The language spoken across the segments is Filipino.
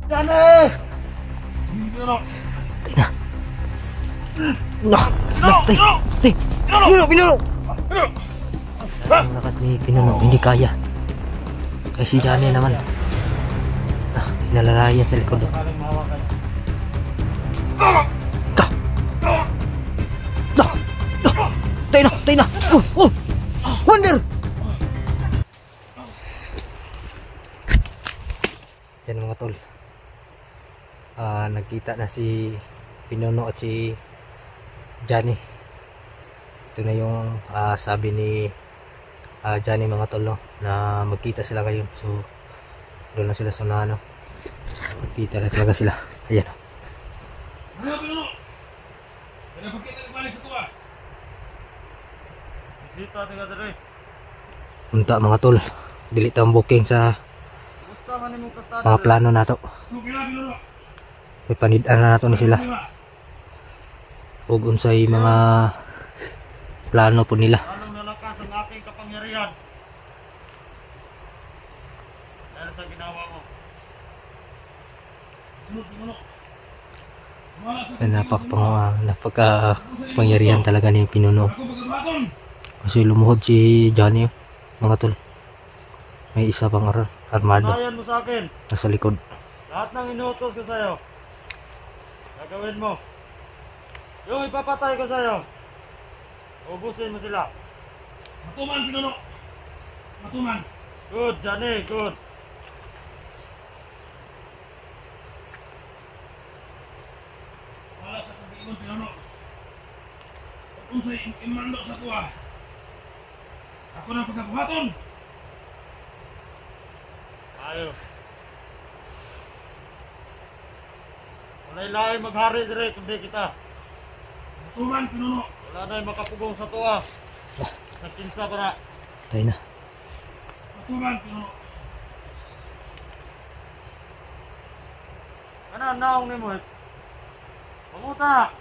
Johnny! Pinuno! Pinuno! Ang lakas ni Pinuno, hindi kaya. Kaya si Johnny naman. Hinalalayan sa likod. Tayo na! Wonder! Yan mga tol. Nagkita na si Pinuno at si Johnny. Ito na yung sabi ni Johnny mga tol, no? Na magkita sila ngayon. So doon na sila sa unahan, no? Magkita na talaga sila. Ayan. Ano Pinuno? Kaya pagkita ka balik sa tuwa. Bisita tinggal dere. Unta mga tol. Dili ta ang booking sa mga plano nato. May panid-an na nato ni sila. Ug unsay mga plano po nila. Anong nalakas ang aking kapangyarihan? Dahil sa ginawa mo. Napakapangyarihan talaga ni Pinuno. Kasi lumuhod si Johnny mga tol. May isa pang armado Ayan mo sa akin. nasa likod. Lahat ng inutos ko sa'yo, gagawin mo. Yung ipapatay ko sa'yo, ubusin mo sila. Matuman, Pinuno! Matuman! Good, Johnny, good. Wala sa kabigon, Pinuno. Kung sa'y imando sa tuwa, ako na pagkabuhaton. Ayos. Wala'y laing maghari dire kundi kita. Matuman, Pinuno. Wala na'y makapugong sa tuwa. Nagkinsa ko na. Tayo na. Matuman, Pinuno. Ano ang naong ni mo? Pamuta!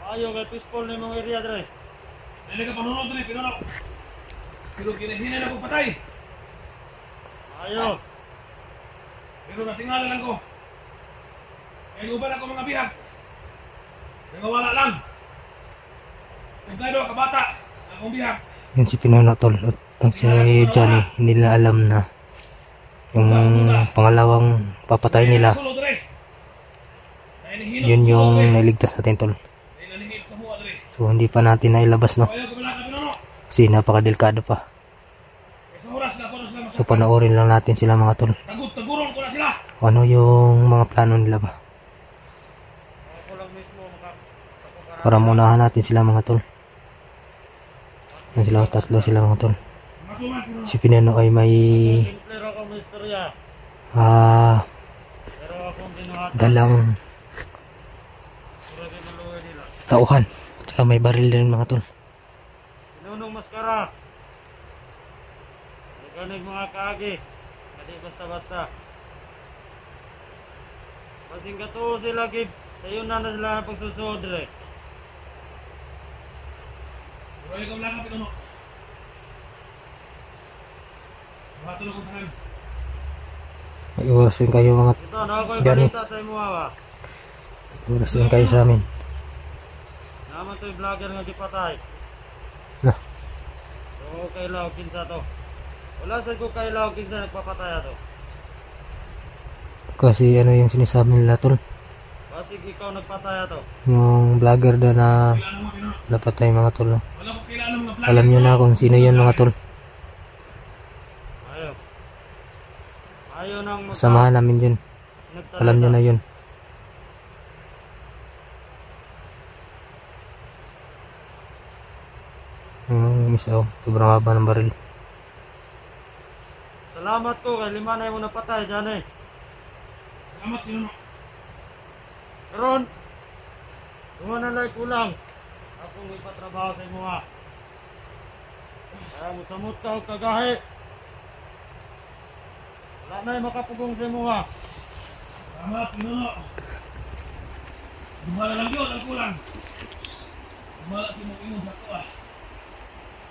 Ayaw kay peaceful na yung mga area dre. Dili ka panunod dre, Pinuno. Pero kinahinay na kong patay. Ayaw. Pero natingala lang ko. Kaya uban ako mga bihag. Kaya wala lang. Kung tayo ka bata, akong bihag. Yan si Pinuno tol. At si Johnny, hindi nila alam na yung pangalawang papatay nila, yun yung nailigtas natin tol. So hindi pa natin nailabas, no? Kasi napakadelikado pa. So panoorin lang natin sila mga tol. Ano yung mga plano nila ba? Para munahan natin sila mga tol. Yan sila, tatlo sila mga tol. Si Pinuno ay may dalang tauhan. Tsaka may baril din mga tol. Pinunong maskara. Ikanig mga kaagi. Hindi basta-basta. Basing katuo sila kib. Sayo na sila pagsusod rin. Pero ikaw lang ang Pinuno. Matulog ko tahan. May oras din kayo mga Ito, nakoy Johnny. balita sa imo ba? Oras din kayo sa amin. Naman to'y vlogger nga gipatay. Na. So, okay lang, kinsa to. Wala sa ko kay lang, kinsa nagpapatay to. Kasi ano yung sinasabi nila tol. Basig ikaw nagpatay to. Yung vlogger daw na napatay mga tol, no? Alam nyo na kung sino yun mga tol. Ayaw. Ayaw nang Samahan namin yun. Alam nyo na yun. Yung isa, sobrang haba ng baril. Salamat ko kay lima na mo napatay dyan eh. Salamat Pinuno. Karon, kung na lang kulang, akong ipatrabaho sa imo ha. Kaya mo samot ka o kagahi. Wala na yung makapugong sa mo ha. Salamat, Pinuno. Dumala lang yun, ang kulang. Dumala si mong inong sa kuha.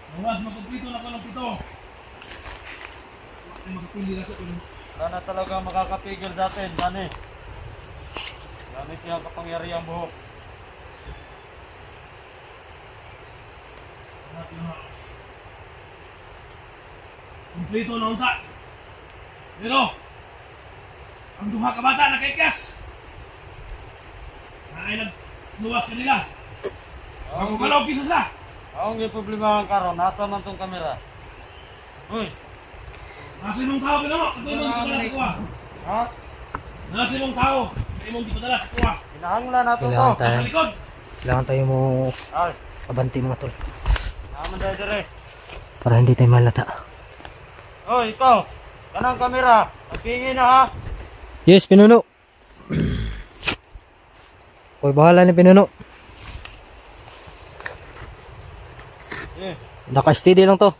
Nawas, magkumplito na ko ng pito. Ay, magpili na sa Pinuno. Sana talaga makakapigil sa atin, Dani. Gamit yung kapangyarihan buhok. Salamat, Pinuno. Kumplito na unta. Pero, ang duha ka bata nakaikas. Ay nagluwas ka nila. Ang kalaw pisa sa. Ang yung problema ng karon, nasa man tong kamera. Uy, Nasa imong tao, Pinuno. Ito imong dipadalas sa kuha. ha? Nasa imong tao. Sa imong dipadalas sa kuha. Hinahanglan nato to. Kailangan tayo. Sa likod. Kailangan tayo mo Ay, kabanti mga tol. naman tayo dire. Para hindi tayo malata. Uy, ikaw. Kanang kamera. Magpingi na ha. Yes, Pinuno. Hoy, bahala ni Pinuno. Eh, Naka-steady lang to.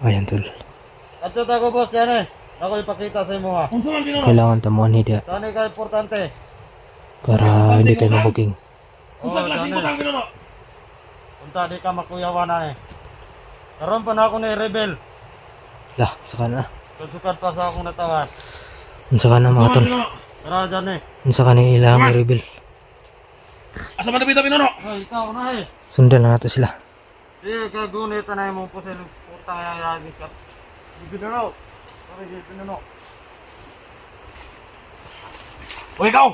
Ayan tol. kadto ta ko boss yan eh. Ako ipakita sa imo ha. Unsa man Pinuno? Kailangan tamuan niya Saan ka importante? para hindi tayo mabuging. Unsa klase mo tang Pinuno? Punta di ka makuyawan na eh. Karon pa na ako ni rebel. Lah, saka na. Susukat pa sa akong natawan. Unsa ka na mga tol. Pinuno. Tara dyan eh. Unsa ka na ilang i-reveal. Asa man dapita Pinuno? Uy, ikaw na eh. Sundan na nato sila. Sige, kagunit na yung pusil. Putang yayagis ka. Di pinuno. Sorry, di pinuno. O ikaw!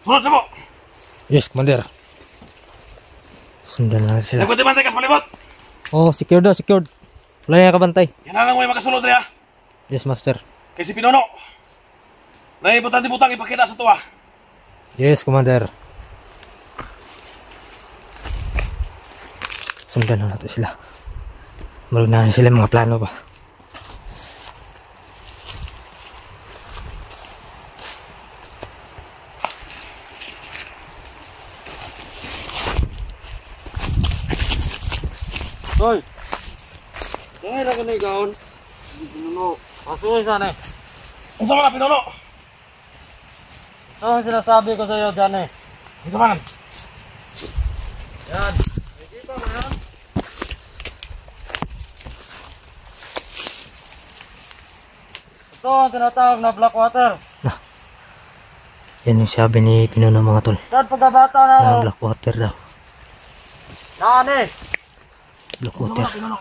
Sunod sa mo! Yes, Commander. Sundan na sila. Nagpatibantay ka sa palibot! Oh, secured daw, secured. Wala niya kabantay. Yan lang mo yung makasulod rin ha! Yes, Master. Kay si Pinuno! Naibutang-ibutang ipakita sa tuwa! Yes, Commander. Sundan na nato sila. Malunahan sila mga plano ba. Hoy! Dahil ako na ikaon. Di pinuno. Pasuhin sana eh. Unsa man Pinuno? Ito ang sinasabi ko sa iyo dyan eh. Unsa man? Yan. Nakikita mo yan? Ito ang tinatawag na black water. Yan yung sabi ni Pinuno mga tol. Dad, pagkabata na Na ako. black water daw. Naan eh. Black Unsa water. man Pinuno?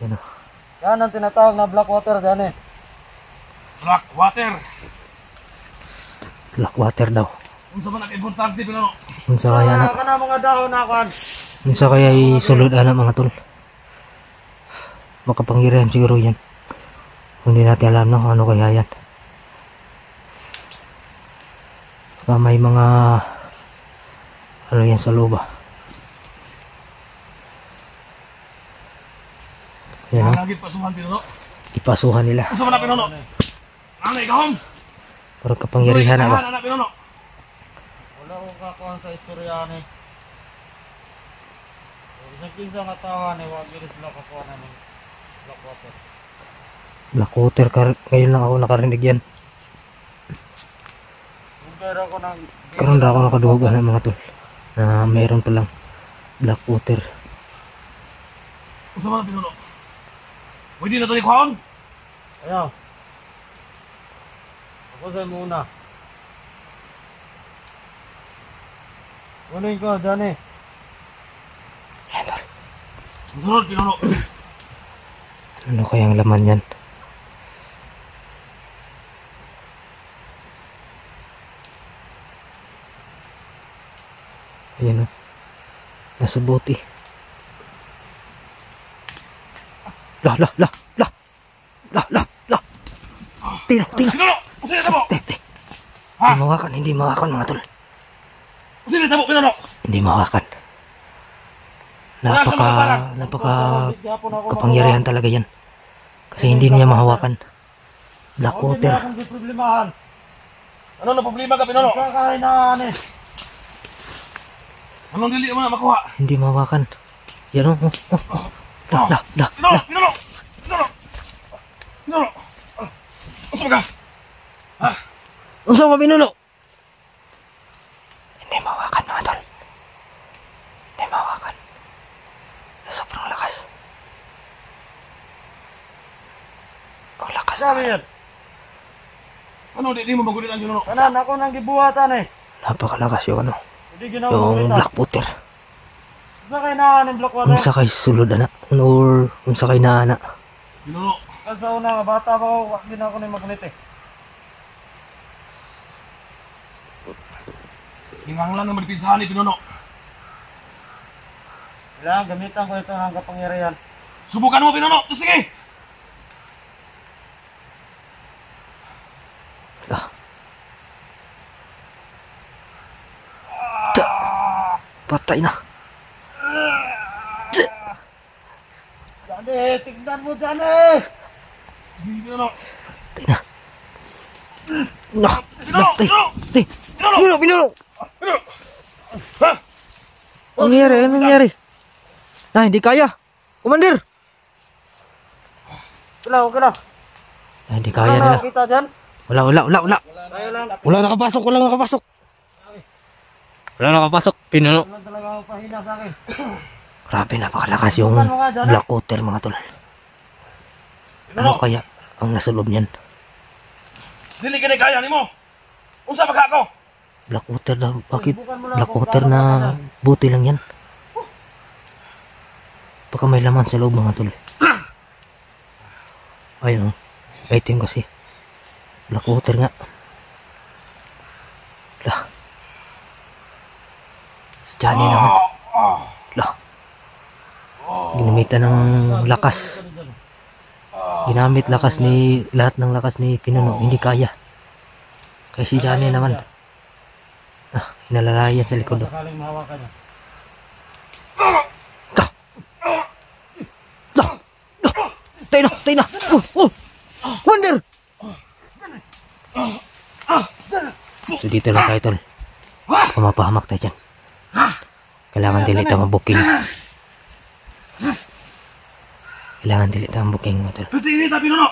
Yan o. Yan ang tinatawag na black water dyan eh. Black water! Black water daw. Unsa man ang importante Pinuno? Unsa kaya na. Ka na mga dahon na kan. Unsa kaya isulod ana mga tol. Makapangyarihan siguro yan. Hindi natin alam no ano kaya yan. Baka may mga ano yan sa loob ah. Yan o. Nagit pasuhan Pinuno. Ipasuhan nila. Unsa man Pinuno? Ano ikahom? Para kapangyarihan na ba. Anak Pinuno. Wala akong kakuhan sa istorya ni. Isang kinsa nga tawa ni wag gid sila kakuha na ng black water. Black water. Ngayon lang ako nakarinig yan. Pero ako nang Karoon na ako nakadugan ng mga tol. Na mayroon palang black water. Unsa man Pinuno? Pwede na to ni kuhaon? ayaw. Ako sa muna. Kunin ko dyan eh. Sunod Pinuno. Ano kayang laman yan? Ayan o. Nasa bote. Lah. Tino. Pinuno! Unsa na tabo? Hindi mawakan mga tol. Unsa na tabo Pinuno? Hindi mawakan. Napaka kapangyarihan talaga yan. Kasi hindi niya mahawakan. Black water. Huwag hindi problemahan. Ano na problema ka Pinuno? Kakainaan eh. Anong dili mo na makuha? Hindi mahawakan. Yan o. Pinuno! Pinuno! Pinuno! Unsa mo pinuno? Hindi mawakan mga tol. Hindi mawakan. Sobrang lakas. Ang lakas Sabi na. yan. Ano, di mo magulit ang pinuno? Kanan, ako nang gibuhatan eh. Napakalakas yung ano. Hindi ginawa Yung magulitan. black puter. Sa kayo na ng Blackwater. Unsa kay sulod ana. Or unsa kay naana. Pinuno. Kasi sa una nga, bata pa ako, hindi na ako na magulit eh. Hinanglan ng malipinsahan ni pinuno. Kailangan gamitan ko ito ng kapangyarihan. Subukan mo, pinuno. Sige! Ah. Da. Patay na. Jani, tignan mo Jani! Sige, pinuno. Patay na. Nah, patay. Patay. Pinuno, pinuno. Pinuno! Ha? Ano nangyari? Ano nangyari? Nah, hindi kaya. Komandir. Okay na. Ah, hindi kaya nila. Kita dyan? Wala. Tayo lang. Wala nakapasok. Wala nakapasok. Pinuno. Naman talaga ako pahina sa akin. Grabe, napakalakas yung black water mga tol. Ano kaya ang nasa loob niyan? Dili ka na kaya ni mo. Unsa baka ako? Black water na, bakit? Black water na buti lang yan. Baka may laman sa loob mga tol. Ayun o. Item kasi. Black water nga. Lah. Si Johnny naman. Lah. Ginamitan ng lakas. Ginamit lakas ni, lahat ng lakas ni Pinuno. Hindi kaya. Kaya si Johnny naman. Ah, hinalalayan sa likod. Sakaling mahawakan niya. Tayo na. Wonder! So dito lang tayo tol. Pumapahamak tayo dyan. Kailangan dili tayo mabuking. Mga tol. Pero init ha, pinuno.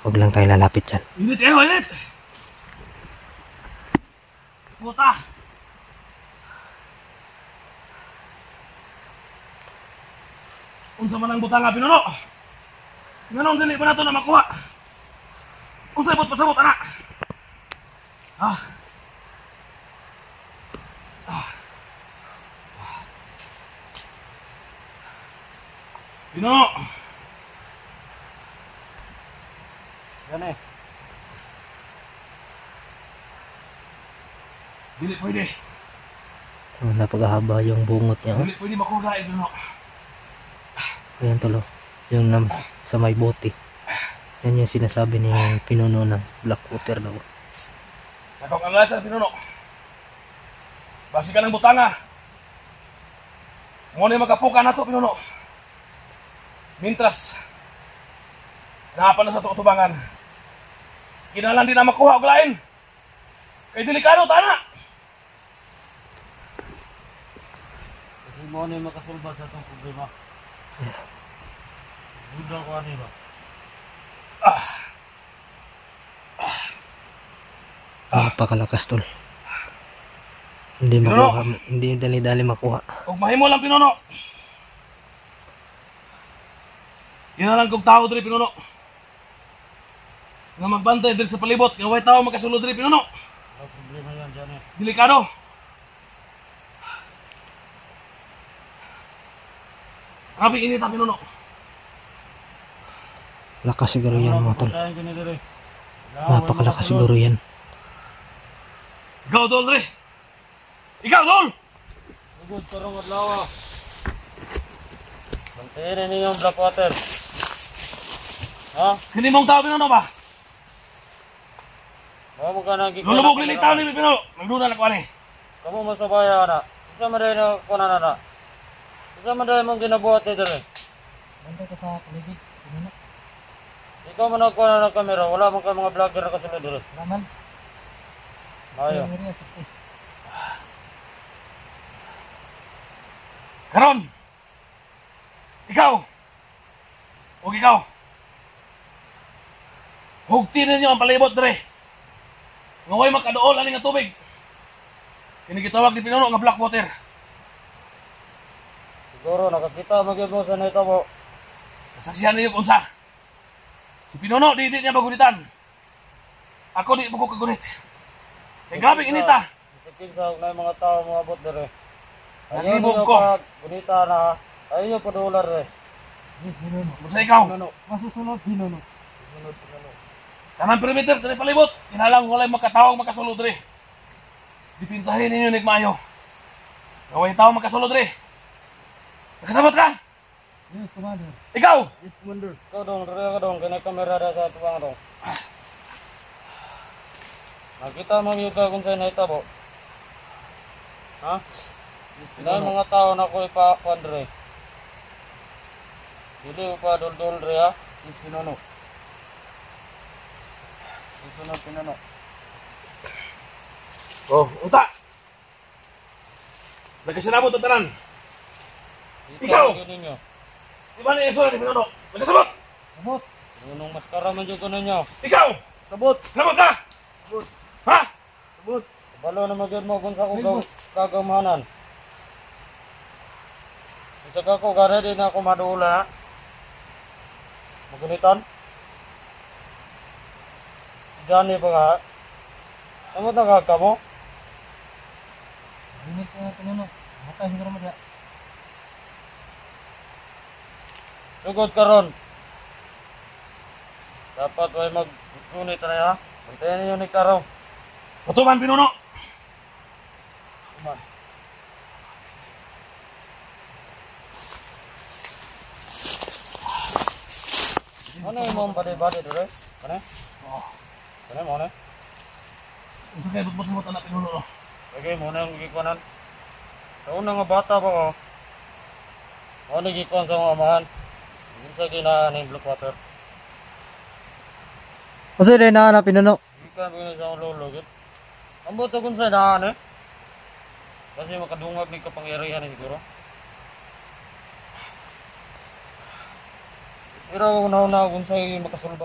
Huwag lang tayo lalapit dyan. Init eh, init. Puta. Unsa man ang butanga, pinuno. Nganong dili pa nato na makuha. Unsa ibot pasabot, anak. Pinuno. Yan eh. Dili pwede. Oh, napakahaba yung bungot niya. Oh. Dili pwede makuha, pinuno. Ayan tol. Yung sa may bote. Yan yung sinasabi ni Pinuno ng black water daw. Sa kong analisa, pinuno. Basi ka ng butanga. Ngunit magkapuka na to, pinuno. Mintras, napan na sa tutubangan. Kinalan din na makuha og lain. Kay delikado, tana. Kasi mo na yung makasulba sa itong problema. Budang ko ano ba? Napakalakas tol. Hindi makuha. Hindi dali-dali makuha. Huwag mahimo lang, pinuno. Kinalan kong tao diri, pinuno. Nga magbantay diri sa palibot. Kaya way tao makasulod diri, pinuno. Wala problema yan dyan eh. Delikado. Grabe init ha, pinuno. Lakas siguro yan mga tol. Pagkain ko ni diri. Napakalakas siguro yan. Ikaw, Dol, diri. Ikaw, Dol! Ugod, tarong adlaw. Bantayin na niyo yung Blackwater. Ha? Hindi mong tao, pinuno ba? Mga mo ka nagiging... Lulubog lilig tao ni pinuno. Nagduna na ko ani. Kamu masabaya na. Isa maday na kunan na. Isa maday mong ginabuhat ni diri. Bantay ka sa paligid. Ikaw man nagkuha ng kamera. Wala mong ka mga vlogger na kasunod diri. Naman. Ayo. Karon. Ikaw. Huwag ikaw. Hugtin ninyo ang palibot dre. Nga way makaduol ani nga tubig. Kini gitawag ni pinuno nga black water. Siguro nakakita magyud mo sa nahitabo. Nasaksihan niyo kung sa. Si pinuno di niya magunitan. Ako di ko kagunit. Kay grabe inita. Sikin sa na mga tao moabot dire. Naglibog ko. Gunita na. Ayaw pa dolar re. Musa ikaw. Masusunod pinuno. Tanang perimeter dari palibot. Kinalang walay makatawag makasulod dire. Dipinsahin ninyo nigmayo. Gaway tao makasulod dire. Nakasabot ka? Yes, commander. Ikaw! Yes, commander. Ikaw dong, real ka dong. Kaya kamera na sa tuwang dong. Nakita mo yung kung saan nahitabo. Ha? Dahil mga tao na ko ipa-kuan dire. Dili pa dol-dol re ha. Yes, pinuno. Susunod pinuno. Oh, uta! Nagkasinabot ang tanan. Ikaw! Ninyo. Di ba ni Esora ni Pinuno? Nagkasabot! Sabot. Ngunong maskara man dyan ko ninyo. Ikaw! Sabot. Sabot ka! Sabot. Ha? Sabot. Balo na magyod mo kung sa kong kagamahanan. Isa ka ko, gana din ako madula. Magunitan. Johnny pa ka. Ano na ka mo? Gunit ko nga pinuno. Matay siguro mo dyan. Sugod karon. Dapat ay mag-unit na ya. Bantayan niyo ni Karo. Patuman Pinuno! Kuman. Ano yung mong bade-bade dito? Ano? Ano mo na? Isa kayo butbut anak Pinuno no? Lagay mo na yung gikuanan. Sa unang nga bata pa ko. Ano gikuan sa mga amahan? Minsan ginaan yung black water. Kasi rin na pinuno. Gikan ko na sa lolo. Ambot akong sa daan eh. Kasi makadungag ni kapangyarihan eh siguro. Pero una-una kung sa'yo makasulba.